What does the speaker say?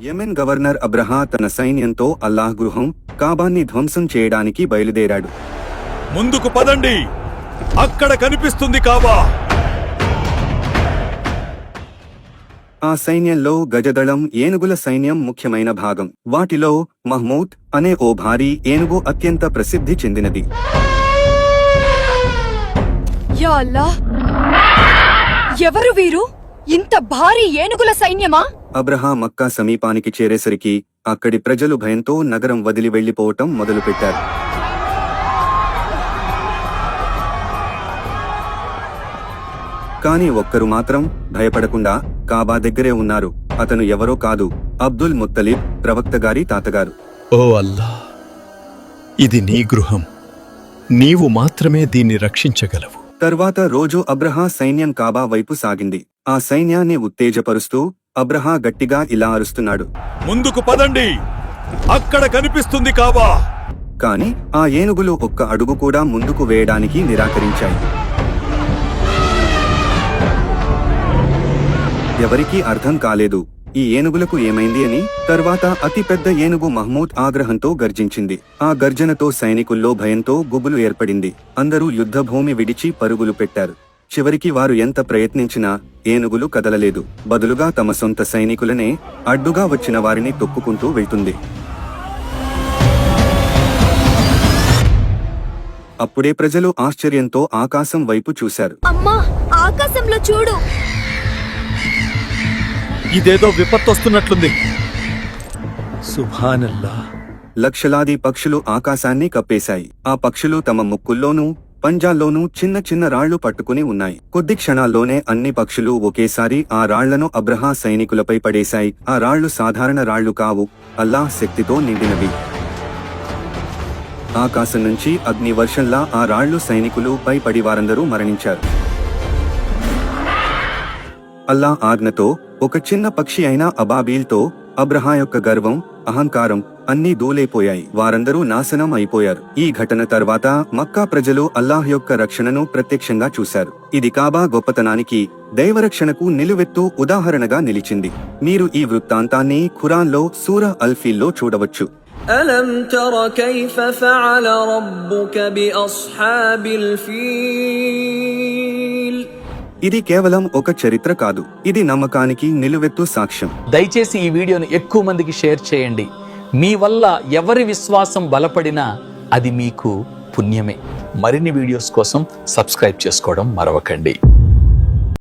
Yemen governor అబ్రహా తన సైన్యంతో అల్లాహ్ గృహం కాబాన్ని ధ్వంసం చేయడానికి బయలుదేరాడు. ముందుకు పదండి, అక్కడ కనిపిస్తుంది కాబా. ఆ సైన్యంలో గజదళం, ఏనుగుల సైన్యం ముఖ్యమైన భాగం. వాటిలో మహ్మూద్ అనే ఓ భారీ ఏనుగు అత్యంత ప్రసిద్ధి చెందినది. యా అల్లాహ్! ఎవరు వీరు? ఇంత భారీ ఏనుగుల సైన్యమా? అబ్రహా మక్కా సమీపానికి చేరేసరికి అక్కడి ప్రజలు భయంతో నగరం వదిలి వెళ్లిపోవటం మొదలుపెట్టారు. కాని ఒక్కరు మాత్రం భయపడకుండా కాబా దగ్గరే ఉన్నారు. అతను ఎవరో కాదు, అబ్దుల్ ముత్తలిబ్, ప్రవక్త గారి తాతగారు. ఓ అల్లా, ఇది నీ గృహం, నీవు మాత్రమే దీన్ని రక్షించగలవు. తర్వాత రోజు అబ్రహా సైన్యం కాబా వైపు సాగింది. ఆ సైన్యాన్ని ఉత్తేజపరుస్తూ అబ్రహా గట్టిగా ఇలా అరుస్తున్నాడు, ముందుకు పదండి, అక్కడ కనిపిస్తుంది కాబా. కాని ఆ ఏనుగులు ఒక్క అడుగు కూడా ముందుకు వేయడానికి నిరాకరించాయి. ఎవరికీ అర్థం కాలేదు ఈ ఏనుగులకు ఏమైంది అని. తర్వాత అతి పెద్ద ఏనుగు మహ్మూద్ ఆగ్రహంతో గర్జించింది. ఆ గర్జనతో సైనికుల్లో భయంతో గుబులు ఏర్పడింది. అందరూ యుద్ధభూమి విడిచి పరుగులు పెట్టారు. చివరికి వారు ఎంత ప్రయత్నించినా ఏనుగులు కదలలేదు. బదులుగా తమ సొంత సైనికులనే అడ్డుగా వచ్చిన వారిని తొక్కుకుంటూ వెళ్తుంది. అప్పుడే ప్రజలు ఆశ్చర్యంతో ఆకాశం వైపు చూశారు. అమ్మా, ఆకాశంలో చూడు! ఇదేదో విపత్తొస్తున్నట్లుంది. సుబ్హానల్లా! లక్షలాది పక్షులు ఆకాశాన్ని కప్పేశాయి. ఆ పక్షులు తమ ముక్కుల్లోనూ పంజాల్లోనూ చిన్న చిన్న రాళ్లు పట్టుకుని ఉన్నాయి. కొద్ది క్షణాల్లోనే అన్ని పక్షులు ఒకేసారి ఆ రాళ్లను అబ్రహా సైనికులపై పడేశాయి. ఆ రాళ్లు సాధారణ రాళ్లు కావు, అల్లాహ్ శక్తితో నిండినవి. ఆకాశం నుంచి అగ్ని వర్షంలా ఆ రాళ్లు సైనికులు పై పడి వారందరూ మరణించారు. అల్లాహ్ ఆజ్ఞతో ఒక చిన్న పక్షి అయిన అబాబీల్తో అబ్రహా యొక్క గర్వం, అహంకారం అన్నీ దూలైపోయాయి. వారందరూ నాశనం అయిపోయారు. ఈ ఘటన తర్వాత మక్కా ప్రజలు అల్లాహ్ యొక్క రక్షణను ప్రత్యక్షంగా చూశారు. ఇది కాబా గొప్పతనానికి, దైవరక్షణకు నిలువెత్తు ఉదాహరణగా నిలిచింది. మీరు ఈ వృత్తాంతాన్ని ఖురాన్లో సూరా అల్ ఫీల్లో చూడవచ్చు. అలం తర కైఫ ఫఅల రబ్బుక బిఅస్హాబిల్ ఫీల్. ఇది కేవలం ఒక చరిత్ర కాదు, ఇది నమ్మకానికి నిలువెత్తు సాక్ష్యం. దయచేసి ఈ వీడియోను ఎక్కువ మందికి షేర్ చేయండి. మీ వల్ల ఎవరి విశ్వాసం బలపడినా అది మీకు పుణ్యమే. మరిన్ని వీడియోస్ కోసం సబ్స్క్రైబ్ చేసుకోవడం మరవకండి.